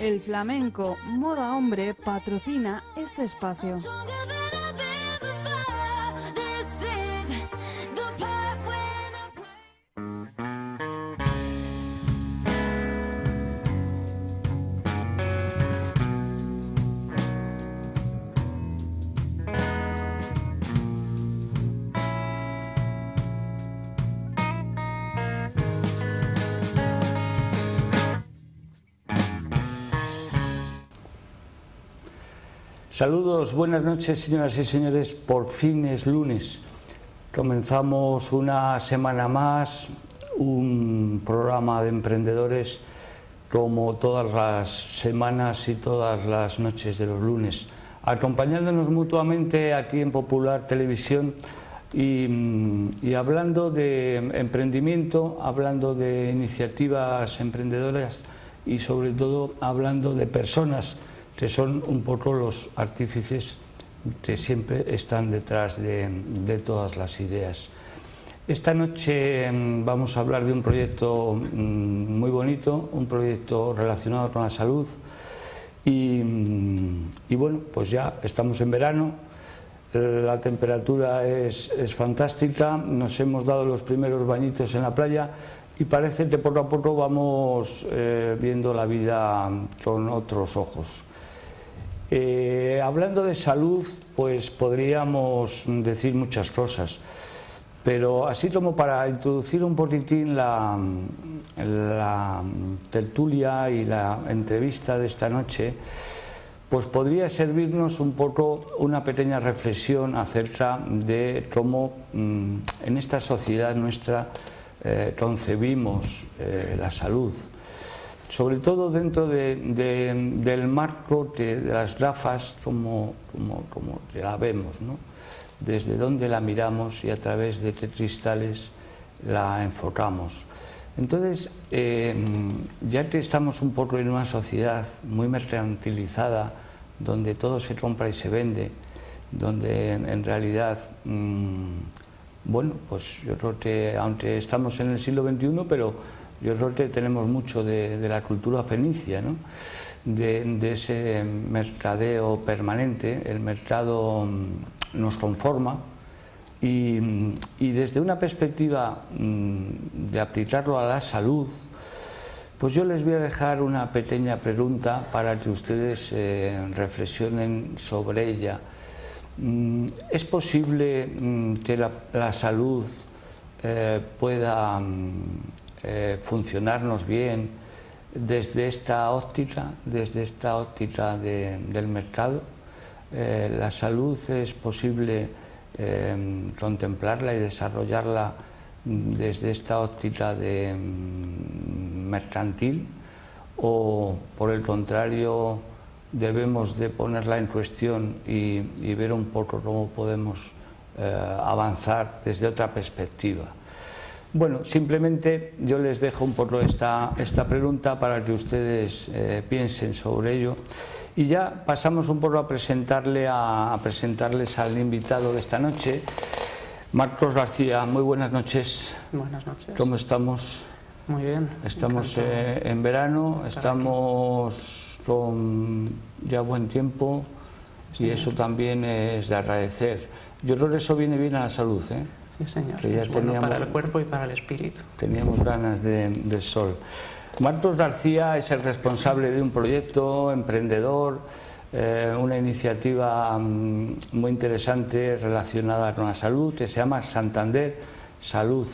El flamenco Moda Hombre patrocina este espacio. Saludos, buenas noches señoras y señores, por fin es lunes. Comenzamos una semana más, un programa de emprendedores como todas las semanas y todas las noches de los lunes, acompañándonos mutuamente aquí en Popular Televisión y hablando de emprendimiento, hablando de iniciativas emprendedoras y sobre todo hablando de personas que son un poco los artífices que siempre están detrás de todas las ideas. Esta noche vamos a hablar de un proyecto muy bonito, un proyecto relacionado con la salud y bueno, pues ya estamos en verano, la temperatura es fantástica, nos hemos dado los primeros bañitos en la playa y parece que poco a poco vamos viendo la vida con otros ojos. Hablando de salud, pues podríamos decir muchas cosas, pero así como para introducir un poquitín la tertulia y la entrevista de esta noche, pues podría servirnos un poco una pequeña reflexión acerca de cómo en esta sociedad nuestra concebimos la salud. Sobre todo dentro del marco de las gafas como la vemos, ¿no? Desde donde la miramos y a través de qué cristales la enfocamos. Entonces, ya que estamos un poco en una sociedad muy mercantilizada, donde todo se compra y se vende, donde en realidad, bueno, pues yo creo que aunque estamos en el siglo XXI, pero yo creo que tenemos mucho de la cultura fenicia, ¿no? De ese mercadeo permanente. El mercado nos conforma y desde una perspectiva de aplicarlo a la salud, pues yo les voy a dejar una pequeña pregunta para que ustedes reflexionen sobre ella. ¿Es posible que la salud pueda funcionarnos bien desde esta óptica del mercado? La salud es posible contemplarla y desarrollarla desde esta óptica de mercantil, o por el contrario debemos de ponerla en cuestión y ver un poco cómo podemos avanzar desde otra perspectiva. Bueno, simplemente yo les dejo un poco esta pregunta para que ustedes piensen sobre ello y ya pasamos un poco a presentarles al invitado de esta noche, Marcos García. Muy buenas noches. Buenas noches. ¿Cómo estamos? Muy bien. Estamos en verano, estamos con ya buen tiempo y eso también es de agradecer. Yo creo que eso viene bien a la salud, ¿eh? Sí, señor. Que ya es bueno para el cuerpo y para el espíritu. Teníamos ganas del sol. Marcos García es el responsable de un proyecto emprendedor, una iniciativa muy interesante relacionada con la salud que se llama Santander Salud.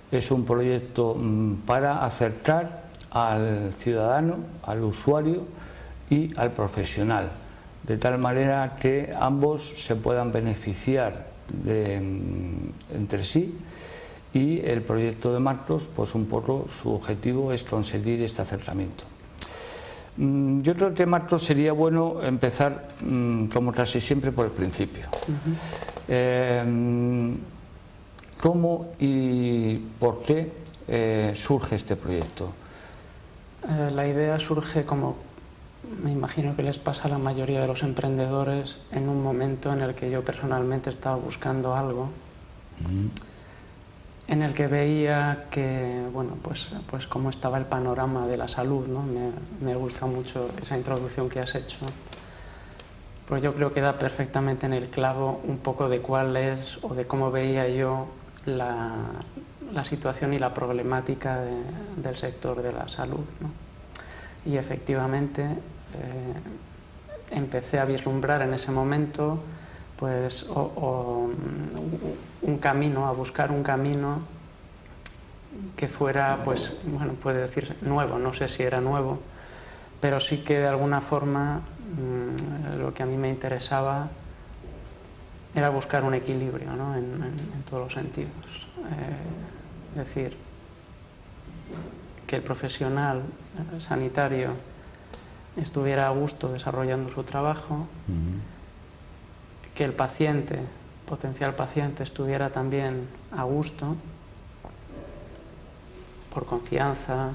Es un proyecto para acercar al ciudadano, al usuario y al profesional, de tal manera que ambos se puedan beneficiar entre sí, y el proyecto de Marcos, pues un poco su objetivo es conseguir este acercamiento. Yo creo que, Marcos, sería bueno empezar como casi siempre por el principio. ¿Cómo y por qué surge este proyecto? La idea surge, como me imagino que les pasa a la mayoría de los emprendedores, en un momento en el que yo personalmente estaba buscando algo en el que veía que, bueno, pues cómo estaba el panorama de la salud, ¿no? Me gusta mucho esa introducción que has hecho, pues yo creo que da perfectamente en el clavo un poco de cuál es o de cómo veía yo la situación y la problemática del sector de la salud, ¿no? Y efectivamente empecé a vislumbrar en ese momento pues un camino, a buscar un camino que fuera, pues bueno, puede decirse nuevo, no sé si era nuevo, pero sí que de alguna forma lo que a mí me interesaba era buscar un equilibrio, ¿no? en todos los sentidos. Es decir, que el profesional sanitario estuviera a gusto desarrollando su trabajo, que el paciente, potencial paciente, estuviera también a gusto, por confianza,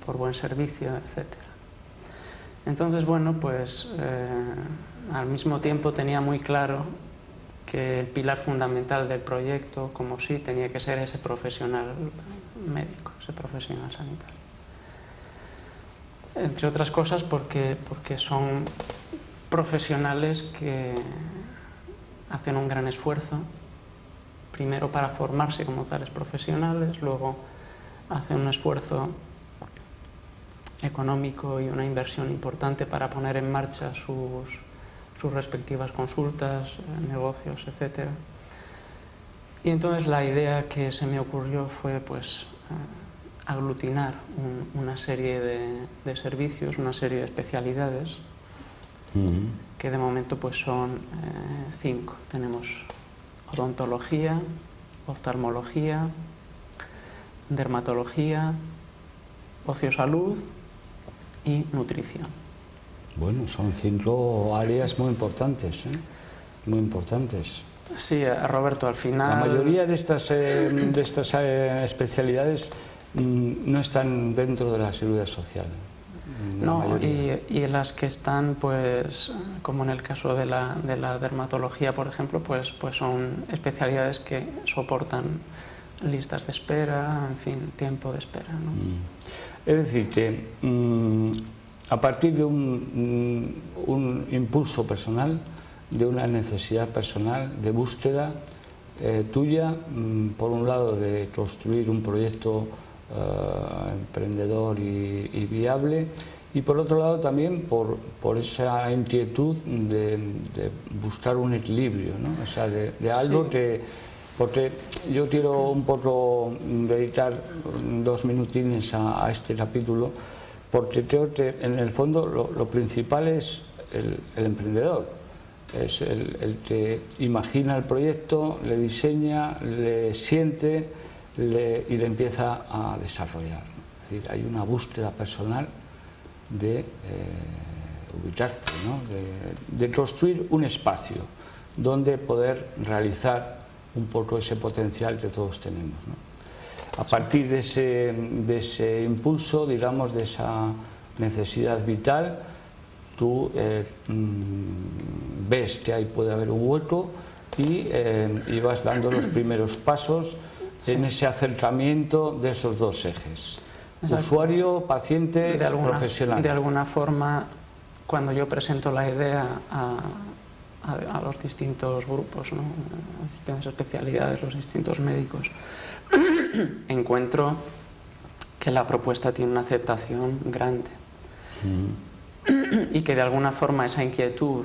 por buen servicio, etc. Entonces, bueno, pues al mismo tiempo tenía muy claro que el pilar fundamental del proyecto, como sí, tenía que ser ese profesional médico, ese profesional sanitario. Entre otras cosas porque son profesionales que hacen un gran esfuerzo, primero para formarse como tales profesionales, luego hacen un esfuerzo económico y una inversión importante para poner en marcha sus respectivas consultas, negocios, etc. Y entonces la idea que se me ocurrió fue pues aglutinar una serie de servicios, una serie de especialidades, que de momento pues son 5. Tenemos odontología, oftalmología, dermatología, ociosalud y nutrición. Bueno, son 5 áreas muy importantes, ¿eh? Muy importantes. Sí, Roberto, al final... La mayoría de estas especialidades no están dentro de la seguridad social. No, y las que están, pues, como en el caso de la dermatología, por ejemplo, pues son especialidades que soportan listas de espera, en fin, tiempo de espera, ¿no? Es decir, que a partir de un impulso personal, de una necesidad personal, de búsqueda tuya, por un lado de construir un proyecto emprendedor y viable, y por otro lado también por esa inquietud de buscar un equilibrio, ¿no? O sea, de algo Sí. que... Porque yo quiero un poco dedicar 2 minutines a este capítulo, porque creo que en el fondo lo principal es el emprendedor, es el que imagina el proyecto, le diseña, le siente y le empieza a desarrollar, ¿no? Es decir, hay una búsqueda personal de ubicarte, ¿no? de construir un espacio donde poder realizar un poco ese potencial que todos tenemos, ¿no? A partir de ese impulso, digamos, de esa necesidad vital, tú ves que ahí puede haber un hueco y vas dando los primeros pasos en ese acercamiento de esos 2 ejes. Exacto. Usuario, paciente, profesional. De alguna forma, cuando yo presento la idea a los distintos grupos, ¿no? Las distintas especialidades, los distintos médicos, encuentro que la propuesta tiene una aceptación grande y que de alguna forma esa inquietud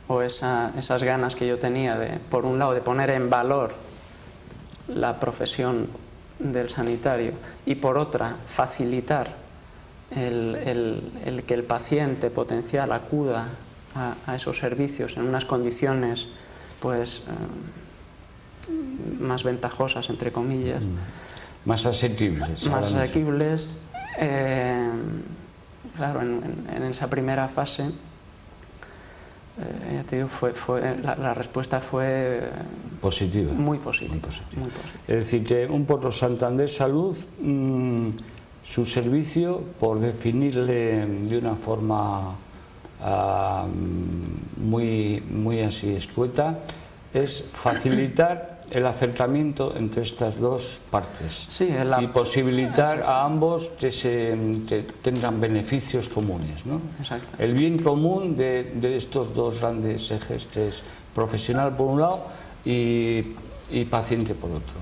o esas ganas que yo tenía de, por un lado, de poner en valor la profesión del sanitario y por otra facilitar el que el paciente potencial acuda a esos servicios en unas condiciones pues más ventajosas, entre comillas, más asequibles, claro, en esa primera fase ya te digo, la respuesta fue positiva, muy positiva. Es decir, que un poco Santander Salud, su servicio, por definirle de una forma muy así escueta, es facilitar el acercamiento entre estas dos partes Sí, y posibilitar a ambos que tengan beneficios comunes, ¿no? Exacto. El bien común de estos dos grandes ejes, que es profesional por un lado y paciente por otro.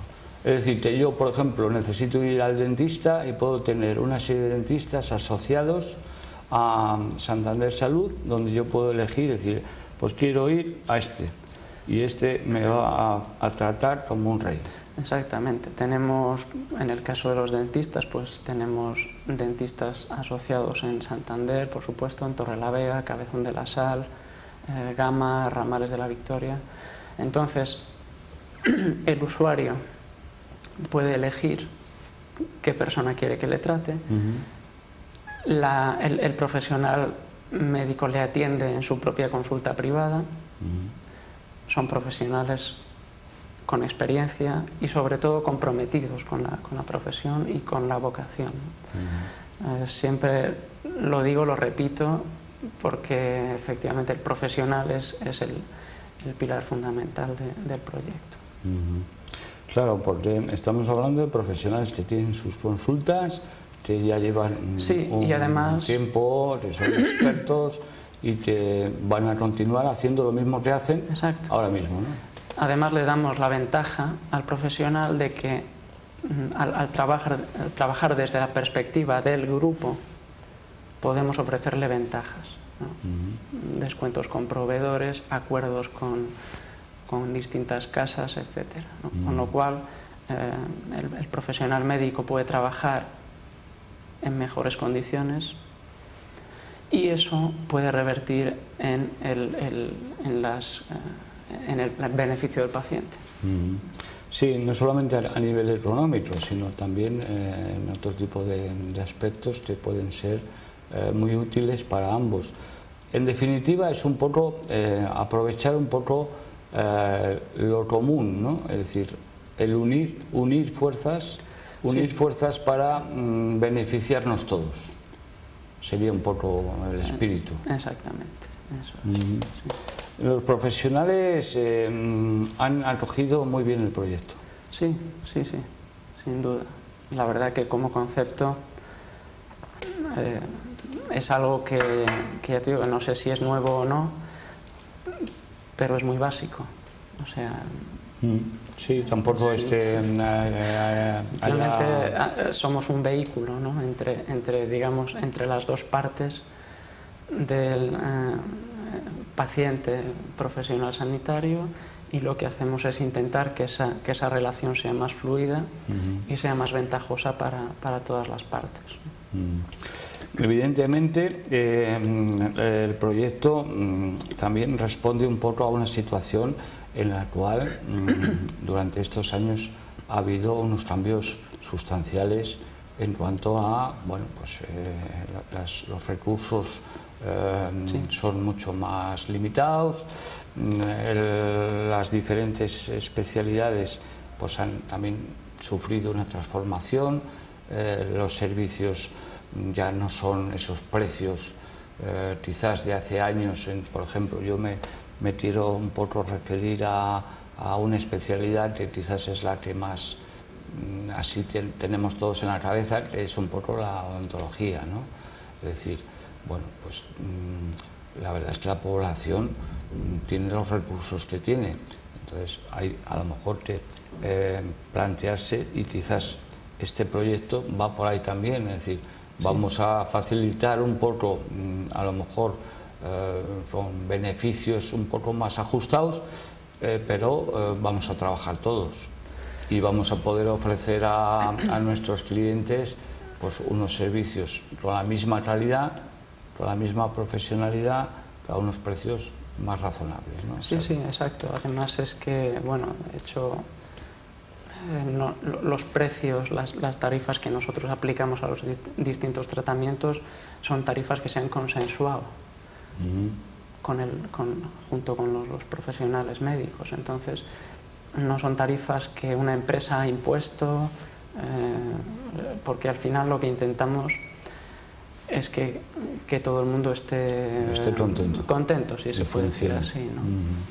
Es decir, que yo, por ejemplo, necesito ir al dentista y puedo tener una serie de dentistas asociados a Santander Salud, donde yo puedo elegir, decir, pues quiero ir a este, y este me va a tratar como un rey. Exactamente. Tenemos, en el caso de los dentistas, pues tenemos dentistas asociados en Santander, por supuesto, en Torrelavega, Cabezón de la Sal, Gama, Ramales de la Victoria. Entonces, el usuario puede elegir qué persona quiere que le trate. El profesional médico le atiende en su propia consulta privada. Son profesionales con experiencia y sobre todo comprometidos con la profesión y con la vocación. Siempre lo digo, lo repito, porque efectivamente el profesional es el pilar fundamental del proyecto. Claro, porque estamos hablando de profesionales que tienen sus consultas, que ya llevan y además, tiempo, que son expertos y que van a continuar haciendo lo mismo que hacen ahora mismo, ¿no? Además le damos la ventaja al profesional de que al trabajar desde la perspectiva del grupo podemos ofrecerle ventajas, ¿no? Descuentos con proveedores, acuerdos con distintas casas, etc. ¿no? Con lo cual el profesional médico puede trabajar en mejores condiciones y eso puede revertir en el beneficio del paciente. Sí, no solamente a nivel económico, sino también en otro tipo de aspectos que pueden ser muy útiles para ambos. En definitiva, es un poco aprovechar un poco lo común, ¿no? Es decir, el unir fuerzas para beneficiarnos todos. Sería un poco el espíritu. Exactamente, eso es. Sí. Los profesionales han acogido muy bien el proyecto. Sí, sin duda. La verdad que como concepto es algo que ya te digo, no sé si es nuevo o no, pero es muy básico. O sea, sí, tampoco realmente somos un vehículo, ¿no? entre las dos partes del paciente profesional sanitario, y lo que hacemos es intentar que esa relación sea más fluida y sea más ventajosa para todas las partes. Evidentemente, el proyecto también responde un poco a una situación en la cual durante estos años ha habido unos cambios sustanciales en cuanto a, bueno, pues los recursos son mucho más limitados, las diferentes especialidades pues han también sufrido una transformación, los servicios ya no son esos precios quizás de hace años. Por ejemplo, yo me quiero un poco referir a una especialidad que quizás es la que más así tenemos todos en la cabeza, que es un poco la odontología, ¿no? Es decir, bueno, pues la verdad es que la población tiene los recursos que tiene, entonces hay a lo mejor que plantearse, y quizás este proyecto va por ahí también, es decir, vamos a facilitar un poco, a lo mejor con beneficios un poco más ajustados, pero vamos a trabajar todos y vamos a poder ofrecer a nuestros clientes pues unos servicios con la misma calidad, con la misma profesionalidad, a unos precios más razonables, ¿no? Sí, exacto. Además es que, bueno, de hecho, los precios, las tarifas que nosotros aplicamos a los distintos tratamientos son tarifas que se han consensuado junto con los profesionales médicos. Entonces, no son tarifas que una empresa ha impuesto, porque al final lo que intentamos es que todo el mundo esté contento, si se puede decir así, ¿no?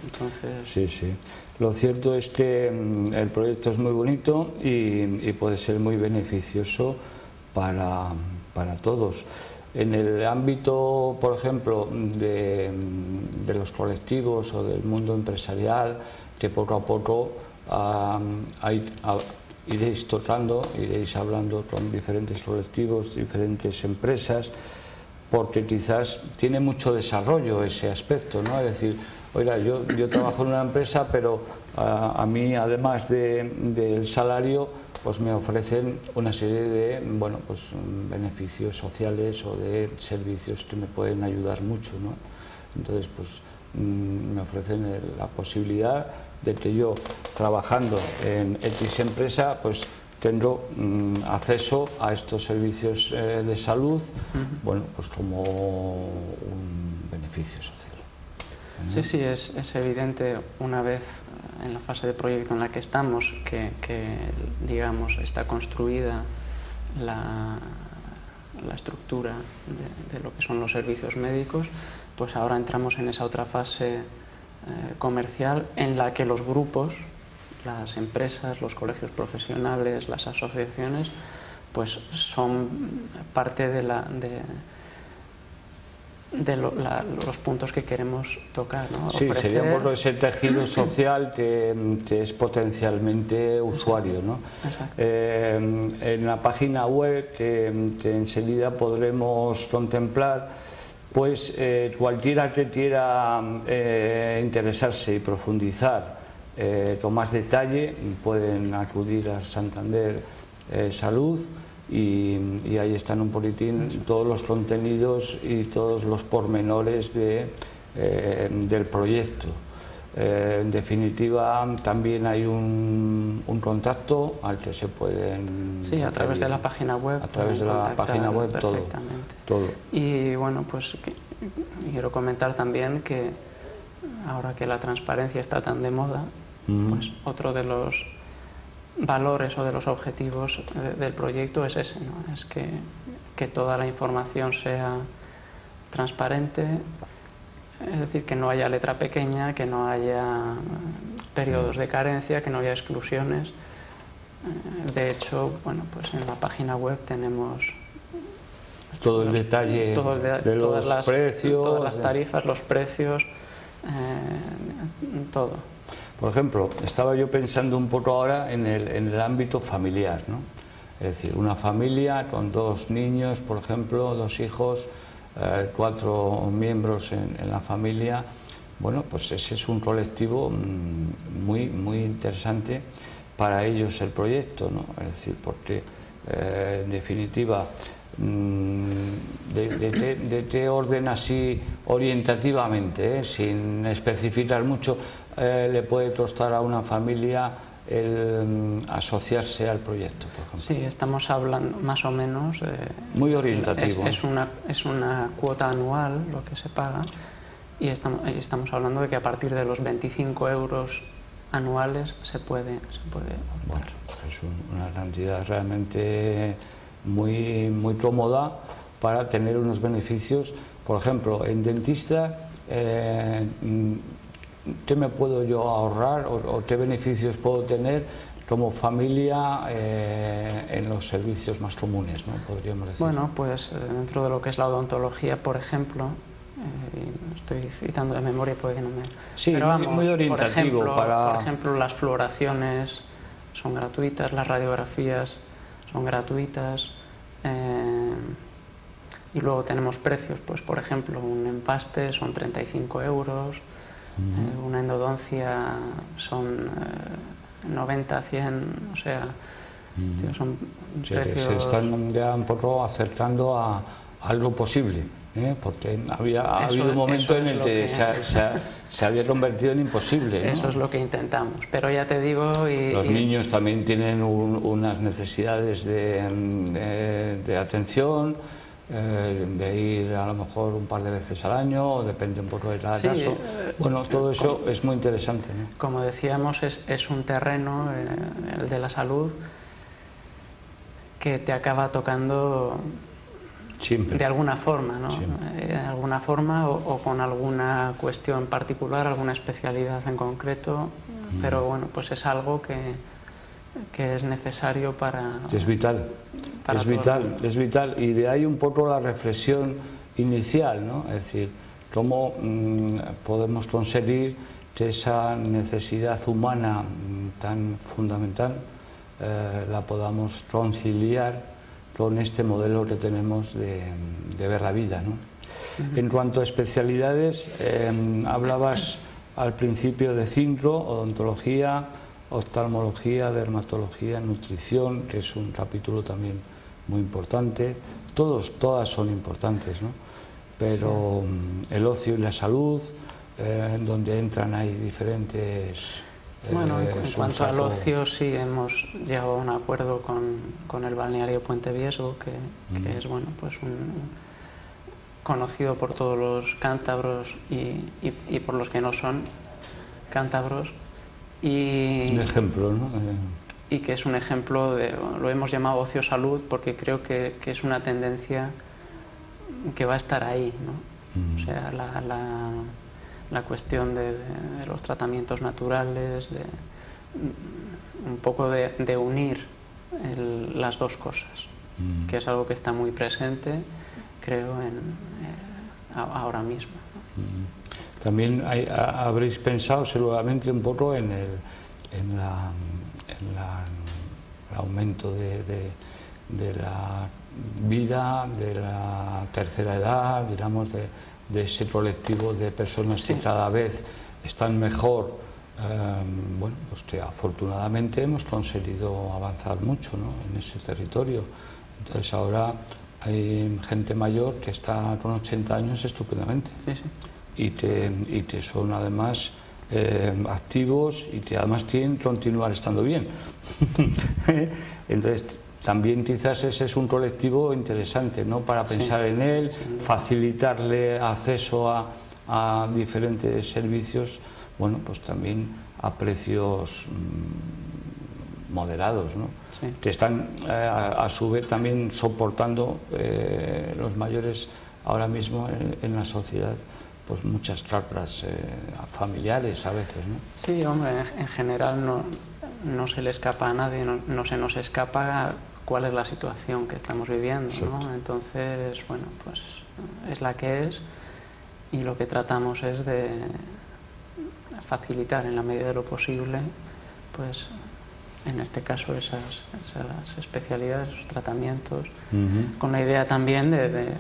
Entonces... Sí, sí. Lo cierto es que el proyecto es muy bonito y puede ser muy beneficioso para todos. En el ámbito, por ejemplo, de los colectivos o del mundo empresarial, que poco a poco iréis tocando, iréis hablando con diferentes colectivos, diferentes empresas, porque quizás tiene mucho desarrollo ese aspecto, ¿no? Es decir, oiga, yo trabajo en una empresa, pero a mí, además del salario, pues me ofrecen una serie de beneficios sociales o de servicios que me pueden ayudar mucho, ¿no? Entonces, pues me ofrecen la posibilidad de que yo, trabajando en X empresa, pues tengo acceso a estos servicios de salud, bueno, pues como un beneficio social. Sí, sí, es evidente, una vez en la fase de proyecto en la que estamos, que digamos, está construida la estructura de lo que son los servicios médicos, pues ahora entramos en esa otra fase comercial en la que los grupos, las empresas, los colegios profesionales, las asociaciones, pues son parte de los puntos que queremos tocar, ¿no? Sí, seríamos ese tejido social que es potencialmente usuario, ¿no? En la página web que enseguida podremos contemplar, pues cualquiera que quiera interesarse y profundizar con más detalle pueden acudir a Santander Salud. Y ahí están un poquitín todos los contenidos y todos los pormenores del proyecto. En definitiva, también hay un contacto al que se pueden... Sí, a través de la página web. A través de la página web, todo. Y bueno, pues quiero comentar también que ahora que la transparencia está tan de moda, pues otro de los valores o de los objetivos del proyecto es ese, ¿no? Es que toda la información sea transparente, es decir, que no haya letra pequeña, que no haya periodos de carencia, que no haya exclusiones. De hecho, bueno, pues en la página web tenemos todo el detalle de los precios, todas las tarifas, los precios, todo. Por ejemplo, estaba yo pensando un poco ahora en el ámbito familiar, ¿no? Es decir, una familia con 2 niños, por ejemplo, 2 hijos, 4 miembros en la familia. Bueno, pues ese es un colectivo muy interesante para ellos el proyecto, ¿no? Es decir, porque en definitiva, de qué orden así orientativamente, sin especificar mucho, le puede costar a una familia el asociarse al proyecto, por ejemplo. Sí, estamos hablando más o menos... muy orientativo. Es una cuota anual lo que se paga y estamos hablando de que a partir de los 25 euros anuales se puede optar. Bueno, es una cantidad realmente muy cómoda para tener unos beneficios. Por ejemplo, en dentista, ¿qué me puedo yo ahorrar o qué beneficios puedo tener como familia en los servicios más comunes, ¿no? Podríamos decir. Bueno, pues dentro de lo que es la odontología, por ejemplo, estoy citando de memoria, puede que no me... Sí, pero vamos, muy orientativo por ejemplo, las floraciones son gratuitas, las radiografías son gratuitas, y luego tenemos precios, pues por ejemplo, un empaste son 35 euros, una endodoncia son 90, 100, o sea, son precios... Se están ya un poco acercando a algo posible, porque ha habido un momento en el que se había convertido en imposible, ¿no? Eso es lo que intentamos, pero ya te digo... Los niños también tienen unas necesidades de atención, de ir a lo mejor un par de veces al año, o depende un poco de cada caso. Bueno, todo eso es muy interesante, ¿no? Como decíamos, es un terreno, el de la salud, que te acaba tocando Siempre. de alguna forma, ¿no? Siempre. De alguna forma o con alguna cuestión particular, alguna especialidad en concreto, pero bueno, pues es algo que es necesario para... Es vital, para es todo el vital, mundo. es vital, y de ahí un poco la reflexión inicial, ¿no? Es decir, cómo podemos conseguir que esa necesidad humana tan fundamental la podamos conciliar con este modelo que tenemos de ver la vida, ¿no? En cuanto a especialidades, hablabas al principio de 5: odontología, oftalmología, dermatología, nutrición, que es un capítulo también muy importante. Todas son importantes, ¿no? Pero el ocio y la salud, donde entran ahí diferentes... Bueno, en es un cuanto al saco- ocio, sí hemos llegado a un acuerdo con el balneario Puente Viesgo, que es bueno, pues conocido por todos los cántabros y por los que no son cántabros, y Un ejemplo, ¿no? que es un ejemplo lo hemos llamado ocio-salud porque creo que es una tendencia que va a estar ahí, ¿no? O sea, la cuestión de los tratamientos naturales, un poco de unir las dos cosas, que es algo que está muy presente, creo, ahora mismo, ¿no? También habréis pensado seguramente un poco en el aumento de la vida, de la tercera edad, digamos, de ese colectivo de personas que cada vez están mejor. Bueno, pues que afortunadamente hemos conseguido avanzar mucho, ¿no?, en ese territorio. Entonces ahora hay gente mayor que está con 80 años estupendamente. Sí, sí. Y que son además activos y que además quieren continuar estando bien. Entonces también quizás ese es un colectivo interesante, ¿no?, para pensar en él, facilitarle acceso a diferentes servicios, bueno, pues también a precios moderados, ¿no? Sí. Que están a su vez también soportando los mayores ahora mismo en la sociedad, pues muchas cargas familiares a veces, ¿no? Sí, hombre, en general no se le escapa a nadie, no se nos escapa cuál es la situación que estamos viviendo, ¿no? Entonces, bueno, pues es la que es, y lo que tratamos es de facilitar en la medida de lo posible, pues en este caso esas especialidades, esos tratamientos, con la idea también de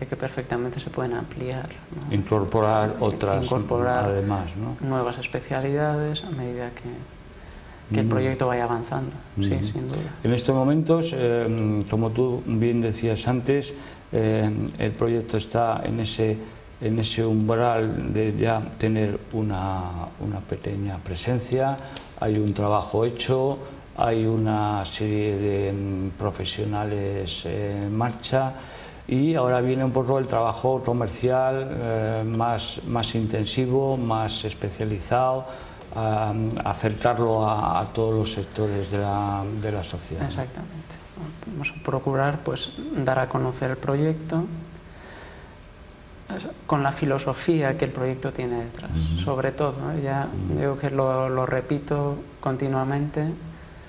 que perfectamente se pueden ampliar, ¿no? Incorporar otras además, ¿no? Nuevas especialidades a medida que el proyecto vaya avanzando, sí, sin duda. En estos momentos, como tú bien decías antes, el proyecto está en ese umbral de ya tener una pequeña presencia, hay un trabajo hecho, hay una serie de profesionales en marcha, y ahora viene un poco el trabajo comercial más intensivo, más especializado, acercarlo a todos los sectores de la sociedad. Exactamente. Vamos a procurar, pues, dar a conocer el proyecto con la filosofía que el proyecto tiene detrás, sobre todo, ¿no? Ya digo que lo repito continuamente.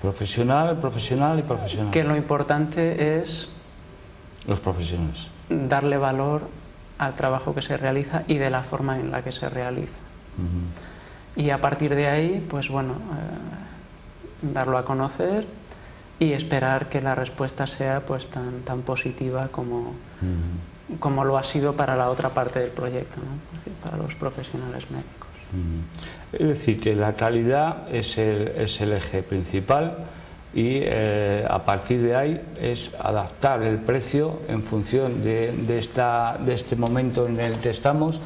Profesional, profesional y profesional. Que lo importante es los profesionales. Darle valor al trabajo que se realiza y de la forma en la que se realiza. Y a partir de ahí, pues bueno, darlo a conocer y esperar que la respuesta sea pues tan positiva como lo ha sido para la otra parte del proyecto, ¿no? Es decir, para los profesionales médicos. Es decir, que la calidad es el eje principal, y a partir de ahí es adaptar el precio en función de este momento en el que estamos,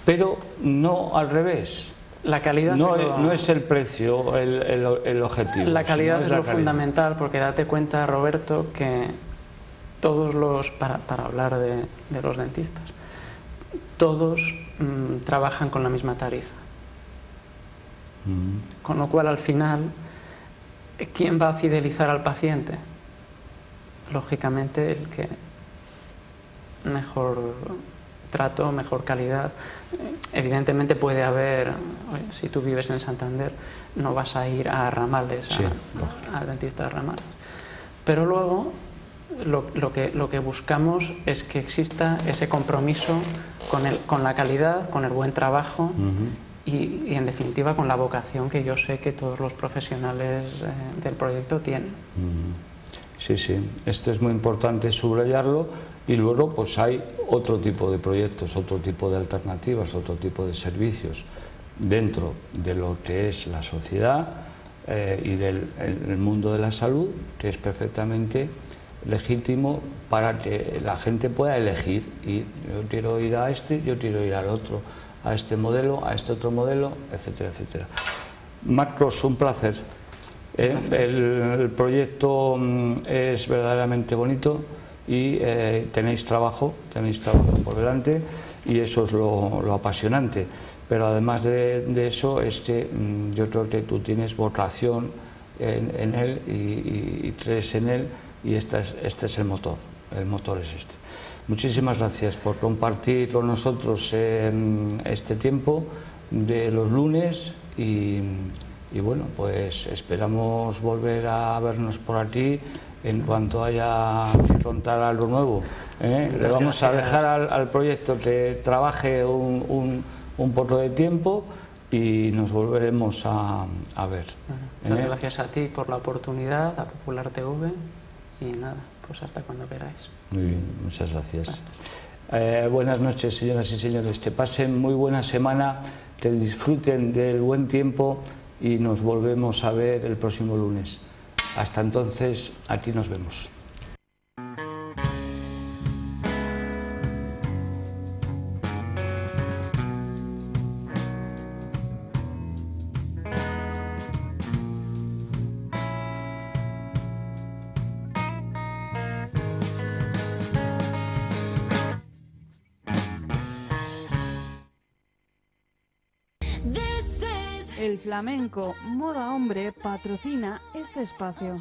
pero no al revés. La calidad no es el precio el objetivo. La calidad sino es lo fundamental, porque date cuenta, Roberto, que todos para hablar de los dentistas, todos trabajan con la misma tarifa. Con lo cual, al final, ¿quién va a fidelizar al paciente? Lógicamente, mejor trato, mejor calidad. Evidentemente puede haber, si tú vives en Santander, no vas a ir a Ramales, Sí, a dentistas Ramales. Pero luego lo que buscamos es que exista ese compromiso con la calidad, con el buen trabajo y en definitiva con la vocación que yo sé que todos los profesionales del proyecto tienen. Sí, sí, esto es muy importante subrayarlo, y luego pues hay otro tipo de proyectos, otro tipo de alternativas, otro tipo de servicios dentro de lo que es la sociedad y del el mundo de la salud, que es perfectamente legítimo para que la gente pueda elegir, y yo quiero ir a este, yo quiero ir al otro, a este modelo, a este otro modelo, etcétera, etcétera. Marcos, un placer. El proyecto es verdaderamente bonito y tenéis trabajo por delante, y eso es lo apasionante, pero además de eso es que yo creo que tú tienes vocación en él y crees en él, y este es el motor es este. Muchísimas gracias por compartir con nosotros este tiempo de los lunes, y bueno, pues esperamos volver a vernos por aquí en cuanto haya que contar algo nuevo. Le vamos a dejar al proyecto que trabaje un poco de tiempo y nos volveremos a ver. Muchas gracias a ti por la oportunidad, a Popular TV, y nada, pues hasta cuando queráis. Muy bien, muchas gracias. Buenas noches, señoras y señores, que pasen muy buena semana, que disfruten del buen tiempo, y nos volvemos a ver el próximo lunes. Hasta entonces, aquí nos vemos. El flamenco Moda Hombre patrocina este espacio.